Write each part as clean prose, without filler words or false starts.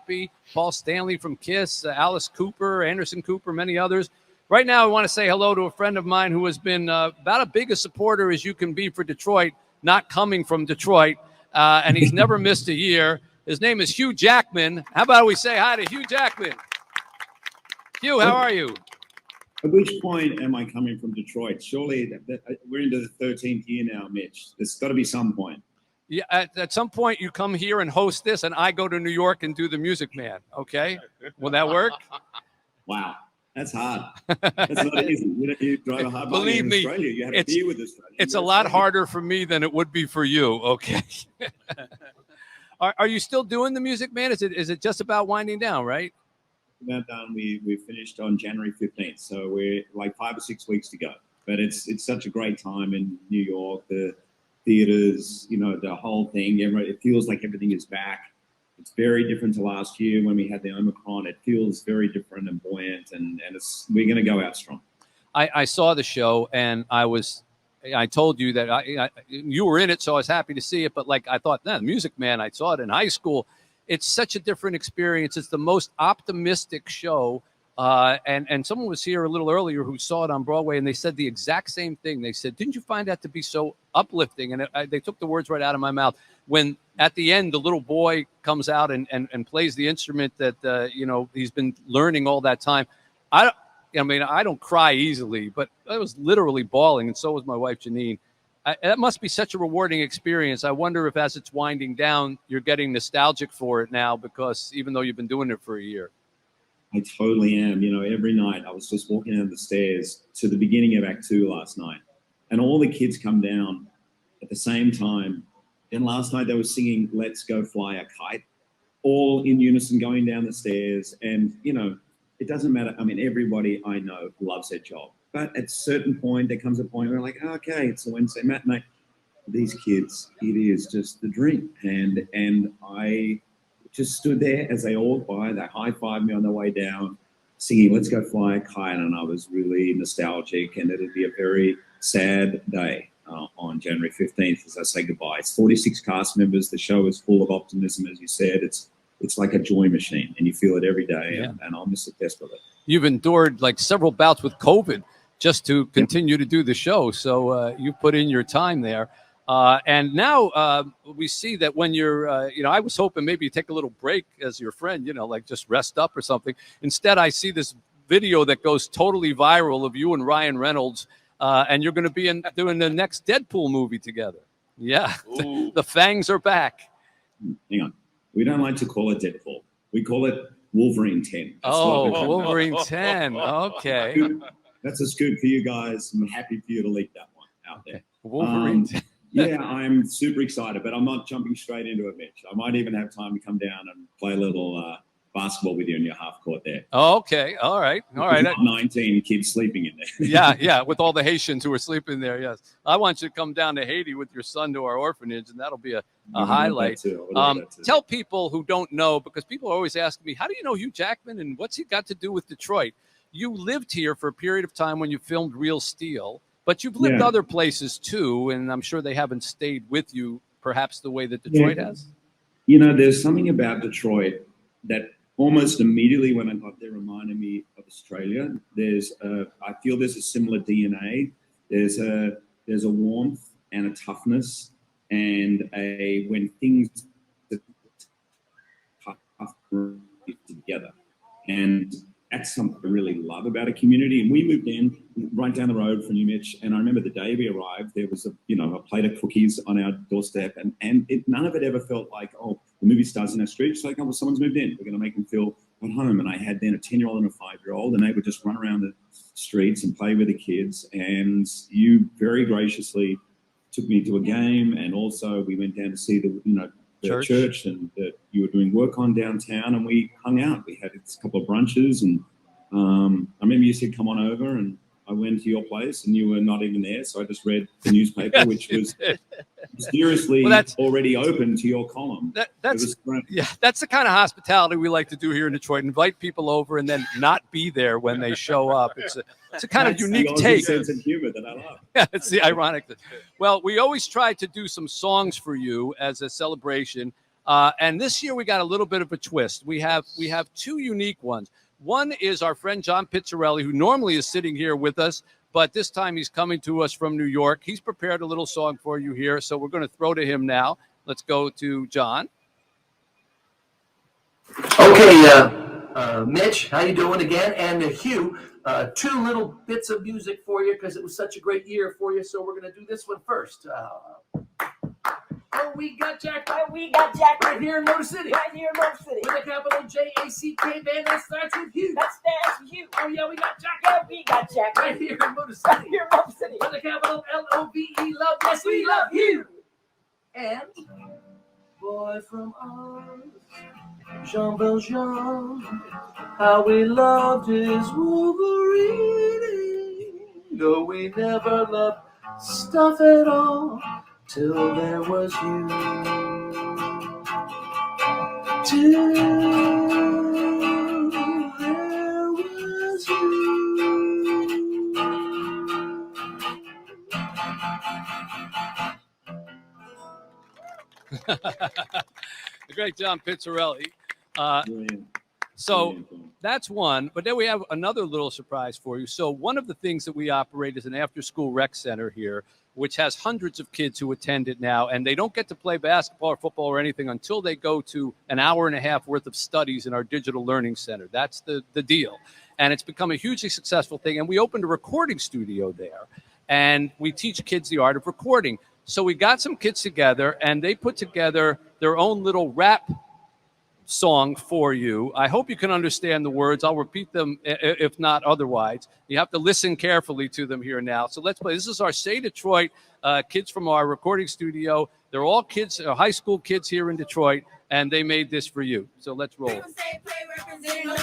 Crosby, Paul Stanley from Kiss, Alice Cooper, Anderson Cooper, many others. Right now, I want to say hello to a friend of mine who has been about as big a supporter as you can be for Detroit, not coming from Detroit, and he's never missed a year. His name is Hugh Jackman. How about we say hi to Hugh Jackman? Hugh, how are you? At which point am I coming from Detroit? Surely we're into the 13th year now, Mitch. There's got to be some point. Yeah, at some point you come here and host this, and I go to New York and do the Music Man. Okay, will that work? Wow, that's hard. That's not easy. You drive a hard Believe me, Australia. You have a beer with Australia. It's a lot harder for me than it would be for you. Okay. Are you still doing the Music Man? Is it just about winding down, right? About done. We finished on January 15th, so we're like 5 or 6 weeks to go. But it's such a great time in New York. The theaters, the whole thing. It feels like everything is back. It's very different to last year when we had the Omicron. It feels very different and buoyant, and we're going to go out strong. I saw the show, and I told you that you were in it, so I was happy to see it. But I thought, the Music Man, I saw it in high school. It's such a different experience. It's the most optimistic show. And someone was here a little earlier who saw it on Broadway, and they said the exact same thing. They said, didn't you find that to be so uplifting? And they took the words right out of my mouth. When at the end, the little boy comes out and plays the instrument that, he's been learning all that time. I don't cry easily, but I was literally bawling, and so was my wife, Janine. That must be such a rewarding experience. I wonder if as it's winding down, you're getting nostalgic for it now, because even though you've been doing it for a year. I totally am. Every night I was just walking down the stairs to the beginning of Act 2 last night, and all the kids come down at the same time. And last night they were singing Let's Go Fly a Kite, all in unison going down the stairs. And, it doesn't matter. I mean, everybody I know loves their job. But at a certain point, there comes a point where okay, it's a Wednesday matinee. These kids, it is just the dream. And I just stood there as they all walked by. They high-fived me on their way down, singing Let's Go Fly a Kite. And I was really nostalgic. And it'd be a very sad day on January 15th as I say goodbye. It's 46 cast members. The show is full of optimism, as you said. It's like a joy machine, and you feel it every day. Yeah. And I'll miss it desperately. You've endured several bouts with COVID just to continue to do the show. So you put in your time there. And now we see that when you're, I was hoping maybe you take a little break as your friend, just rest up or something. Instead, I see this video that goes totally viral of you and Ryan Reynolds, and you're going to be doing the next Deadpool movie together. Yeah, the fangs are back. Hang on. We don't like to call it Deadpool. We call it Wolverine 10. Wolverine 10. Okay. That's a scoop for you guys. I'm happy for you to leak that one out there. Wolverine 10. Yeah, I'm super excited, but I'm not jumping straight into it, Mitch. I might even have time to come down and play a little basketball with you in your half court there. Oh, okay. All right. 19 kids sleeping in there. Yeah. With all the Haitians who are sleeping there. Yes. I want you to come down to Haiti with your son to our orphanage, and that'll be a highlight. Tell people who don't know, because people always ask me, how do you know Hugh Jackman and what's he got to do with Detroit? You lived here for a period of time when you filmed Real Steel, but you've lived other places too, and I'm sure they haven't stayed with you perhaps the way that Detroit has. There's something about Detroit that almost immediately when I got there reminded me of Australia. I feel there's a similar DNA. There's a warmth and a toughness, and when things are tough together. And that's something I really love about a community. And we moved in right down the road from you, Mitch. And I remember the day we arrived, there was a plate of cookies on our doorstep, and none of it ever felt like, the movie stars in our street. It's like, someone's moved in. We're going to make them feel at home. And I had then a 10-year-old and a 5-year-old, and they would just run around the streets and play with the kids. And you very graciously took me to a game, and also we went down to see the church and that you were doing work on downtown, and we hung out. We had a couple of brunches, and I remember you said, come on over, and I went to your place and you were not even there. So I just read the newspaper, which was mysteriously already open to your column. That's the kind of hospitality we like to do here in Detroit. Invite people over and then not be there when they show up. It's a kind of unique take. Sense of humor that I love. It's the ironic. Well, we always try to do some songs for you as a celebration. And this year we got a little bit of a twist. We have two unique ones. One is our friend John Pizzarelli, who normally is sitting here with us, but this time he's coming to us from New York. He's prepared a little song for you here, so we're going to throw to him now. Let's go to John. Okay, Mitch, how you doing again? And Hugh, two little bits of music for you because it was such a great year for you. So we're going to do this one first. Oh, we got Jack. Oh, we got Jack Right here in Motor City. right here in Motor City. With a capital J-A-C-K band that starts with Hugh. That stands for you. Oh, yeah, we got Jack. Yeah, we got Jack Right here in Motor right City. here in Motor City. With a capital L-O-V-E, love. Yes, we love you. And Boy from Oz, Jean Valjean, how we loved his Wolverine. No, we never loved stuff at all till there was you. Till there was you. The great John Pizzarelli. Brilliant. So Brilliant. that's one, but then we have another little surprise for you. So one of the things that we operate is an after-school rec center here, which has hundreds of kids who attend it now, and they don't get to play basketball or football or anything until they go to an hour and a half worth of studies in our digital learning center. That's the deal. And it's become a hugely successful thing. And we opened a recording studio there, and we teach kids the art of recording. So we got some kids together, and they put together their own little rap song for you. I hope you can understand the words. I'll repeat them if not otherwise. You have to listen carefully to them here now. So let's play. This is our Say Detroit kids from our recording studio. They're all kids, high school kids here in Detroit, and they made this for you. So let's roll.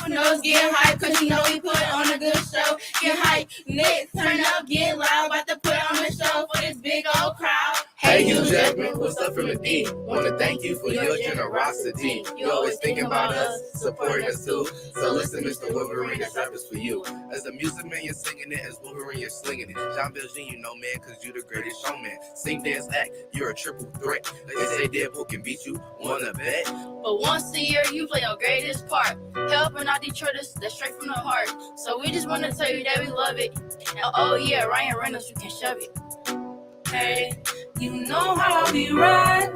Nose get hype, cause you know we put on a good show. Get hype, next turn up, get loud, about to put on a show for this big old crowd. Hey, Hugh Jackman, what's up from the D? Wanna thank you for your generosity. You always thinking about us, supporting us too. So listen, Mr. Wolverine, this rap is for you. As a music man, you're singing it. As Wolverine, you're slinging it. John Valjean, you know, man, cause you the greatest showman. Sing, dance, act, you're a triple threat. They say Deadpool can beat you, wanna bet? But once a year, you play your greatest part. Helping out Detroiters, that's straight from the heart. So we just wanna tell you that we love it. And oh yeah, Ryan Reynolds, you can shove it. Hey, you know how we ride.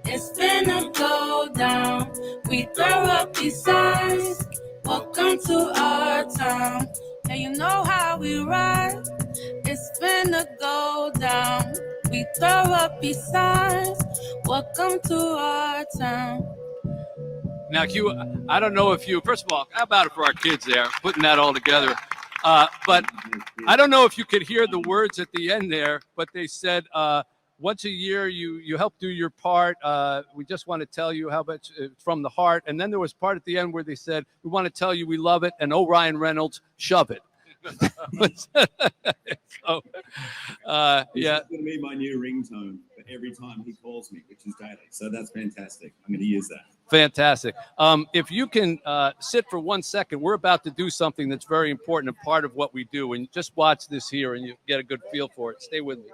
It's finna go down. We throw up these signs. Welcome to our town. And you know how we ride. It's finna go down. We throw up these signs. Welcome to our town. Now, Hugh, I don't know if you, first of all, how about it for our kids there, putting that all together. But I don't know if you could hear the words at the end there, but they said, once a year you help do your part. We just want to tell you how much from the heart. And then there was part at the end where they said, we want to tell you we love it. And oh, Ryan Reynolds, shove it. So, yeah. It's going to be my new ringtone for every time he calls me, which is daily. So that's fantastic. I'm going to use that. Fantastic. If you can sit for 1 second, we're about to do something that's very important and part of what we do. And just watch this here and you get a good feel for it. Stay with me. $140,000.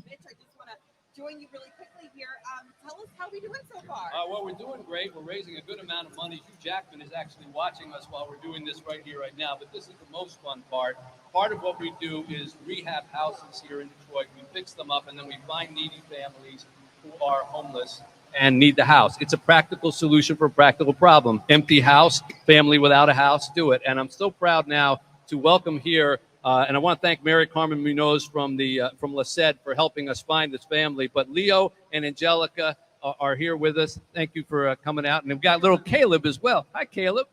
Mitch, I just want to join you really quickly here. Tell us how we're doing so far. Well, we're doing great. We're raising a good amount of money. Hugh Jackman is actually watching us while we're doing this right here, right now. But this is the most fun part. Part of what we do is rehab houses here in Detroit. We fix them up, and then we find needy families who are homeless and need the house. It's a practical solution for a practical problem. Empty house, family without a house, do it. And I'm so proud now to welcome here, and I want to thank Mary Carmen Munoz from Lisette for helping us find this family. But Leo and Angelica are here with us. Thank you for coming out. And we've got little Caleb as well. Hi, Caleb.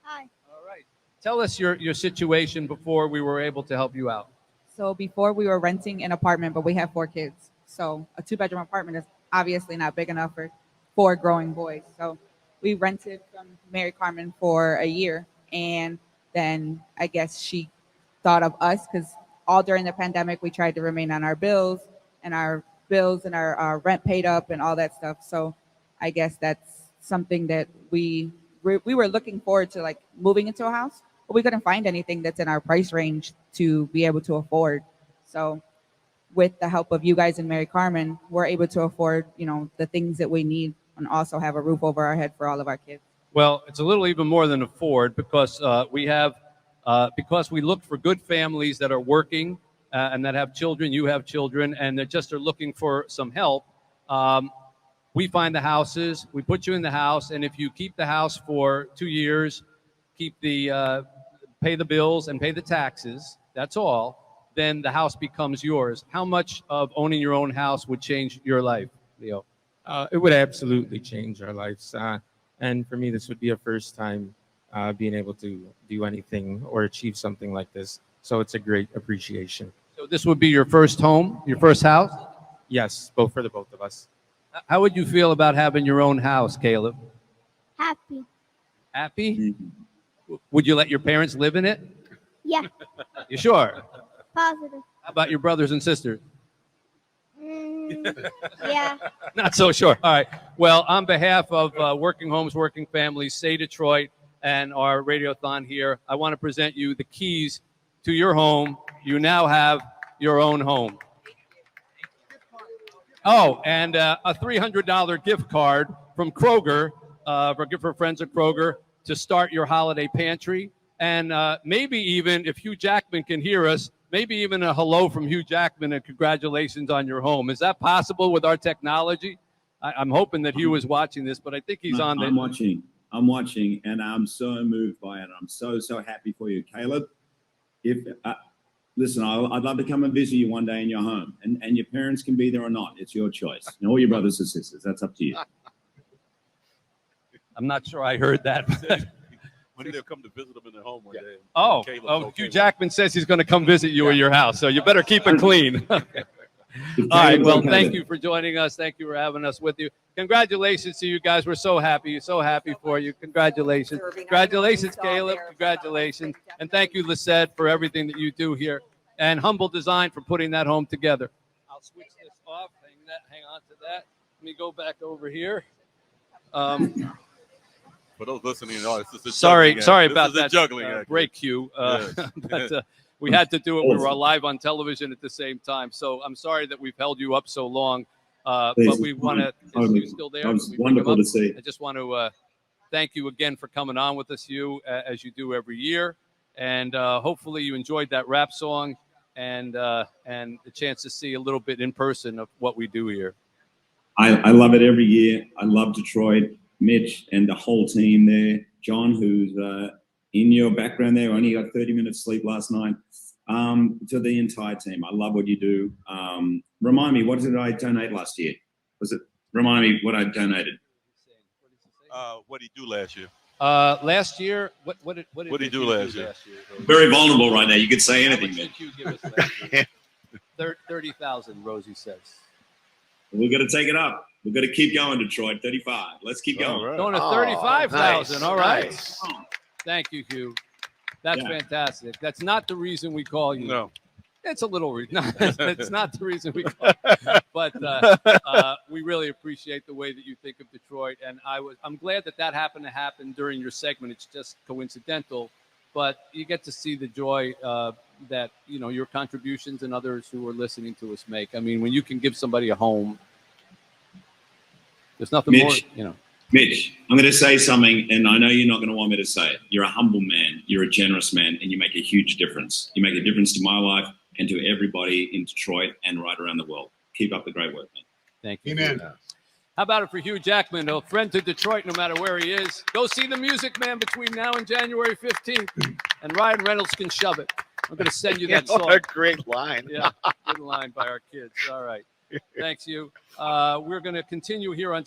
Hi. All right. Tell us your situation before we were able to help you out. So before we were renting an apartment, but we have 4 kids. So a 2-bedroom apartment is obviously not big enough for 4 growing boys. So we rented from Mary Carmen for a year. And then I guess she thought of us because all during the pandemic, we tried to remain on our bills and our rent paid up and all that stuff. So I guess that's something that we were looking forward to, like moving into a house, but we couldn't find anything that's in our price range to be able to afford. So with the help of you guys in Mary Carmen, we're able to afford, the things that we need and also have a roof over our head for all of our kids. Well, it's a little even more than afford because because we look for good families that are working and that have children. You have children, and that just are looking for some help. We find the houses, we put you in the house, and if you keep the house for 2 years, pay the bills and pay the taxes, that's all, then the house becomes yours. How much of owning your own house would change your life, Leo? It would absolutely change our lives. And for me, this would be a first time being able to do anything or achieve something like this. So it's a great appreciation. So this would be your first home, your first house? Yes, both for the both of us. How would you feel about having your own house, Caleb? Happy. Happy? Would you let your parents live in it? Yeah. You sure? Positive. How about your brothers and sisters? Yeah. Not so sure. All right. Well, on behalf of Working Homes, Working Families, Say Detroit, and our Radiothon here, I want to present you the keys to your home. You now have your own home. Oh, and a $300 gift card from Kroger for friends of Kroger to start your holiday pantry. And maybe even, if Hugh Jackman can hear us, maybe even a hello from Hugh Jackman and congratulations on your home. Is that possible with our technology? I'm hoping that Hugh is watching this, but I think he's on there. I'm watching, and I'm so moved by it. I'm so happy for you, Caleb. Listen, I'd love to come and visit you one day in your home, and your parents can be there or not. It's your choice. And all your brothers and sisters, that's up to you. I'm not sure I heard that. Maybe they'll come to visit them in their home one day. Hugh Jackman says he's going to come visit you in your house, so you better keep it clean. Okay. All right. Well, thank you for joining us. Thank you for having us with you. Congratulations to you guys. We're so happy for you. Congratulations. Congratulations, Caleb. Congratulations. And thank you, Lisette, for everything that you do here. And Humble Design for putting that home together. I'll switch this off. Hang on to that. Let me go back over here. For those listening, this is sorry juggling about that juggling break, Hugh. Yes. But we had to do it. We were live on television at the same time. So I'm sorry that we've held you up so long. But we want to, is Hugh still there? It was wonderful to see. I just want to thank you again for coming on with us, Hugh, as you do every year. And hopefully you enjoyed that rap song and the chance to see a little bit in person of what we do here. I love it every year. I love Detroit. Mitch and the whole team there. John, who's in your background there, only got 30 minutes sleep last night. To the entire team, I love what you do. Remind me, what did I donate last year? Remind me what I donated. What did he do last year? Last year, what did he do last year? Very vulnerable right now. You could say anything. How much did you give us last year? 30,000, Rosie says. We're going to take it up. We're going to keep going, Detroit. 35. Let's keep going. Right. Going to 35,000. Nice, All right. nice. Thank you, Hugh. That's fantastic. That's not the reason we call you. No. It's a little reason. No, it's not the reason we call you. But we really appreciate the way that you think of Detroit. And I'm glad that happened to happen during your segment. It's just coincidental. But you get to see the joy that, your contributions and others who are listening to us make. I mean, when you can give somebody a home, there's nothing more, Mitch, I'm going to say something, and I know you're not going to want me to say it. You're a humble man, you're a generous man, and you make a huge difference. You make a difference to my life and to everybody in Detroit and right around the world. Keep up the great work, man. Thank you. Amen. How about it for Hugh Jackman, a friend to Detroit no matter where he is? Go see the Music Man between now and January 15th, and Ryan Reynolds can shove it. I'm going to send you that song. What a great line. Yeah, good line by our kids. All right. Thanks, Hugh. We're going to continue here on